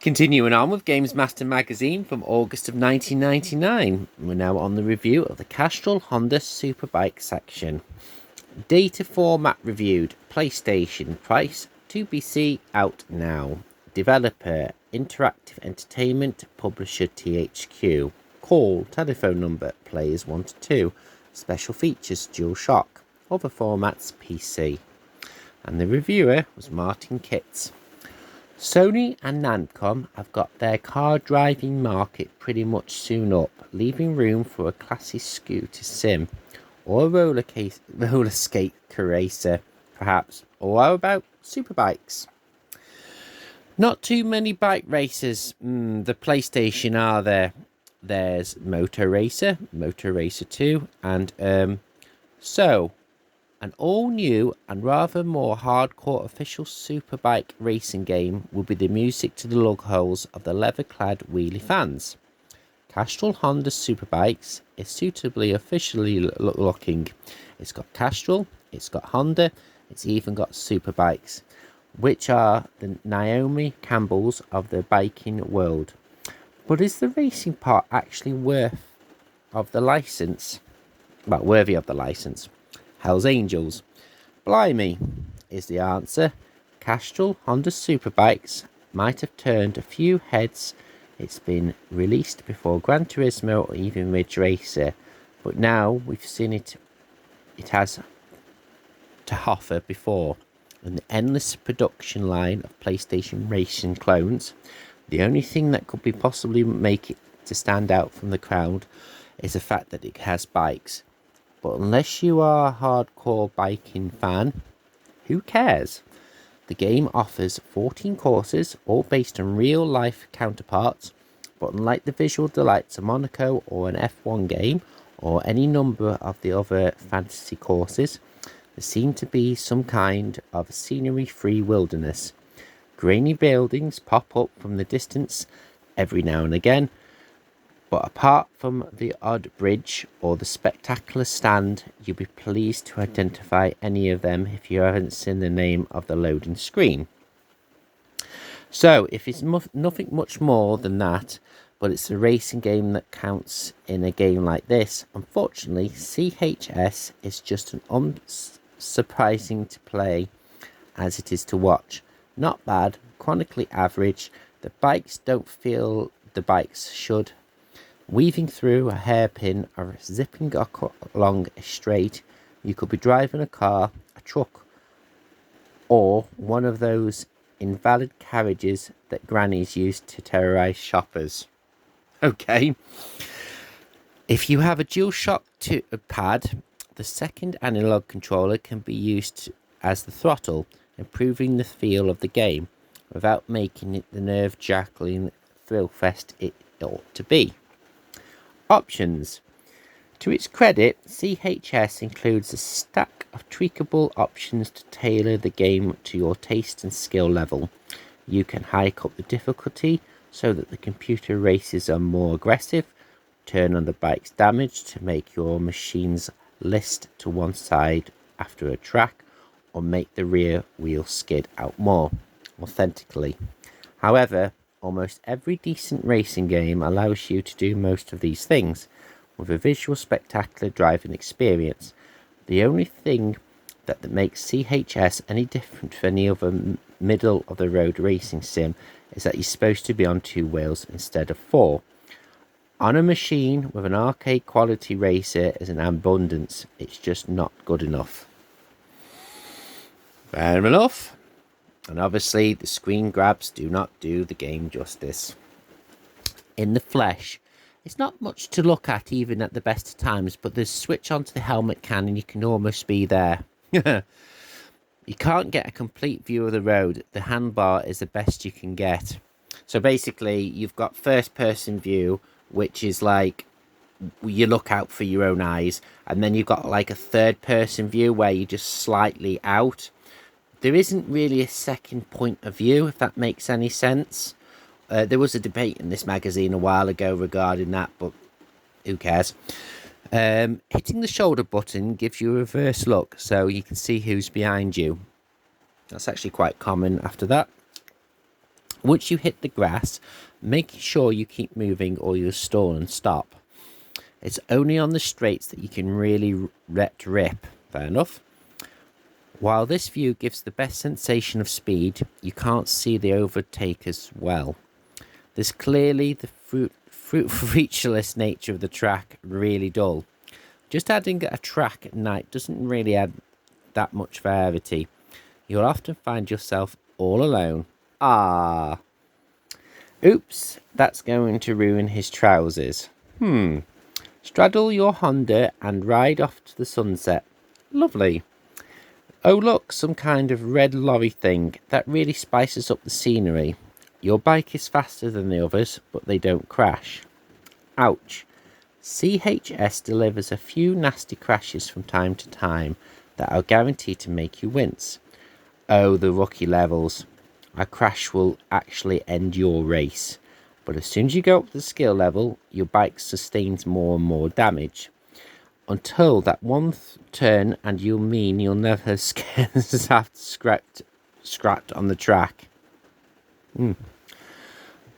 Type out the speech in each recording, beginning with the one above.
Continuing on with Gamesmaster magazine from August of 1999, we're now on the review of the Castrol Honda Superbike section. Data format reviewed, PlayStation, price $2BC, out now. Developer, Interactive Entertainment, publisher THQ. Call, telephone number, players 1 to 2. Special features, DualShock. Other formats, PC. And the reviewer was Martin Kitts. Sony and Namcom have got their car driving market pretty much sewn up, leaving room for a classy scooter sim, or a roller skate racer, perhaps, or how about superbikes? Not too many bike racers. The PlayStation are there. There's Motor Racer 2, and so an all-new and rather more hardcore official superbike racing game will be the music to the lug holes of the leather-clad wheelie fans. Castrol Honda Superbikes is suitably officially looking. It's got Castrol, it's got Honda, it's even got Superbikes, which are the Naomi Campbells of the biking world. But is the racing part actually worthy of the license? Hell's Angels. Blimey, is the answer. Castrol Honda Superbikes might have turned a few heads. It's been released before Gran Turismo or even Ridge Racer, but now we've seen it has to offer before. And the endless production line of PlayStation racing clones, the only thing that could be possibly make it to stand out from the crowd is the fact that it has bikes. But unless you are a hardcore biking fan, who cares? The game offers 14 courses, all based on real-life counterparts, but unlike the visual delights of Monaco or an F1 game, or any number of the other fantasy courses, there seem to be some kind of scenery-free wilderness. Grainy buildings pop up from the distance every now and again, but apart from the odd bridge or the spectacular stand, you'll be pleased to identify any of them if you haven't seen the name of the loading screen. So, if it's nothing much more than that, but it's a racing game that counts in a game like this, unfortunately, CHS is just an unsurprising to play as it is to watch. Not bad, chronically average. The bikes don't feel the bikes should. Weaving through a hairpin or zipping along a straight, you could be driving a car, a truck, or one of those invalid carriages that grannies use to terrorise shoppers. Okay. If you have a DualShock pad, the second analog controller can be used as the throttle, improving the feel of the game without making it the nerve-jangling thrill fest it ought to be. Options. To its credit, CHS includes a stack of tweakable options to tailor the game to your taste and skill level. You can hike up the difficulty so that the computer races are more aggressive, turn on the bike's damage to make your machines list to one side after a track, or make the rear wheel skid out more authentically. However, almost every decent racing game allows you to do most of these things, with a visual spectacular driving experience. The only thing that makes CHS any different from any other middle-of-the-road racing sim is that you're supposed to be on 2 wheels instead of 4. On a machine with an arcade quality racer is an abundance, it's just not good enough. Fair enough. And obviously, the screen grabs do not do the game justice. In the flesh, it's not much to look at even at the best of times, but the switch onto the helmet can and you can almost be there. You can't get a complete view of the road. The handbar is the best you can get. So basically, you've got first-person view, which is like you look out for your own eyes, and then you've got like a third-person view where you're just slightly out. There isn't really a second point of view, if that makes any sense. There was a debate in this magazine a while ago regarding that, but who cares? Hitting the shoulder button gives you a reverse look, so you can see who's behind you. That's actually quite common after that. Once you hit the grass, make sure you keep moving or you'll stall and stop. It's only on the straights that you can really let rip. Fair enough. While this view gives the best sensation of speed, you can't see the overtakers well. There's clearly the featureless nature of the track really dull. Just adding a track at night doesn't really add that much variety. You'll often find yourself all alone. Ah. Oops, that's going to ruin his trousers. Straddle your Honda and ride off to the sunset. Lovely. Oh look, some kind of red lorry thing. That really spices up the scenery. Your bike is faster than the others, but they don't crash. Ouch. CHS delivers a few nasty crashes from time to time that are guaranteed to make you wince. Oh, the rookie levels. A crash will actually end your race. But as soon as you go up to the skill level, your bike sustains more and more damage. Until that one turn, and you'll never have scrapped on the track.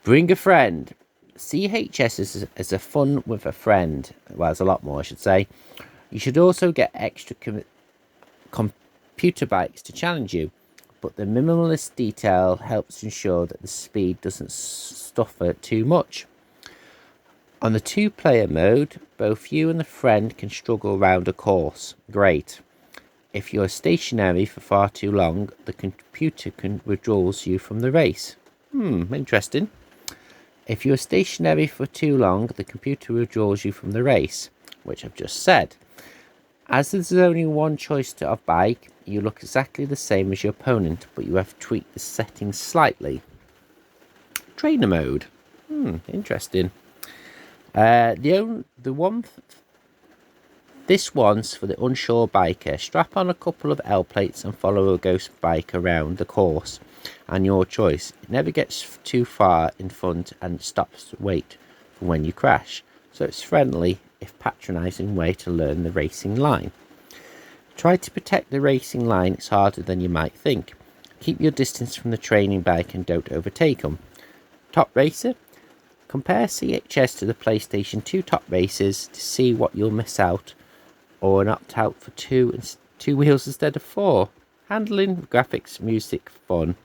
Bring a friend. CHS is a fun with a friend. Well, there's a lot more, I should say. You should also get extra computer bikes to challenge you, but the minimalist detail helps ensure that the speed doesn't suffer too much. On the 2-player mode, both you and the friend can struggle around a course. Great. If you're stationary for far too long, the computer withdraws you from the race. Interesting. If you're stationary for too long, the computer withdraws you from the race, which I've just said. As there's only one choice of bike, you look exactly the same as your opponent, but you have tweaked the settings slightly. Trainer mode. Interesting. This one's for the unsure biker. Strap on a couple of L plates and follow a ghost bike around the course, and your choice. It never gets too far in front and stops to wait for when you crash, so it's friendly if patronising way to learn the racing line. Try to protect the racing line. It's harder than you might think. Keep your distance from the training bike and don't overtake them. Top Racer. Compare CHS to the PlayStation 2 Top Racers to see what you'll miss out, or an opt out for two wheels instead of 4. Handling, graphics, music, fun.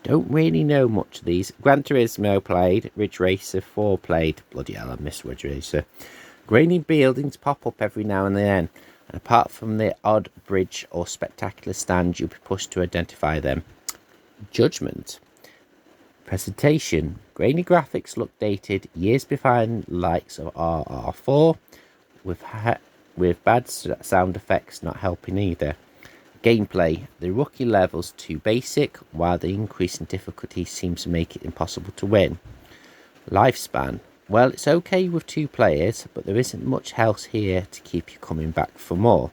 Don't really know much of these. Gran Turismo played. Ridge Racer 4 played. Bloody hell, I miss Ridge Racer. Grainy buildings pop up every now and then, and apart from the odd bridge or spectacular stand, you'll be pushed to identify them. Judgment. Presentation. Grainy graphics look dated, years behind the likes of RR4, with bad sound effects not helping either. Gameplay. The rookie level's too basic, while the increase in difficulty seems to make it impossible to win. Lifespan. Well, it's okay with 2 players, but there isn't much else here to keep you coming back for more.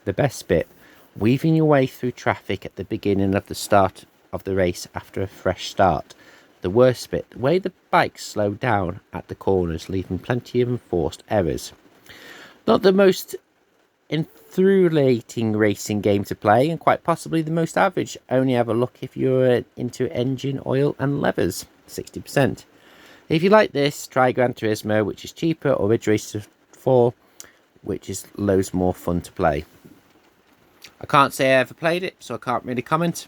The best bit. Weaving your way through traffic at the beginning of the start of the race after a fresh start. The worst bit, the way the bikes slow down at the corners, leaving plenty of enforced errors. Not the most enthralling racing game to play, and quite possibly the most average. Only have a look if you're into engine, oil and levers. 60%. If you like this, try Gran Turismo, which is cheaper, or Ridge Racer 4, which is loads more fun to play. I can't say I ever played it, so I can't really comment.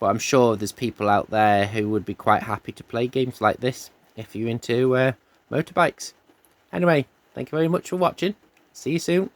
But I'm sure there's people out there who would be quite happy to play games like this if you're into motorbikes. Anyway, thank you very much for watching. See you soon.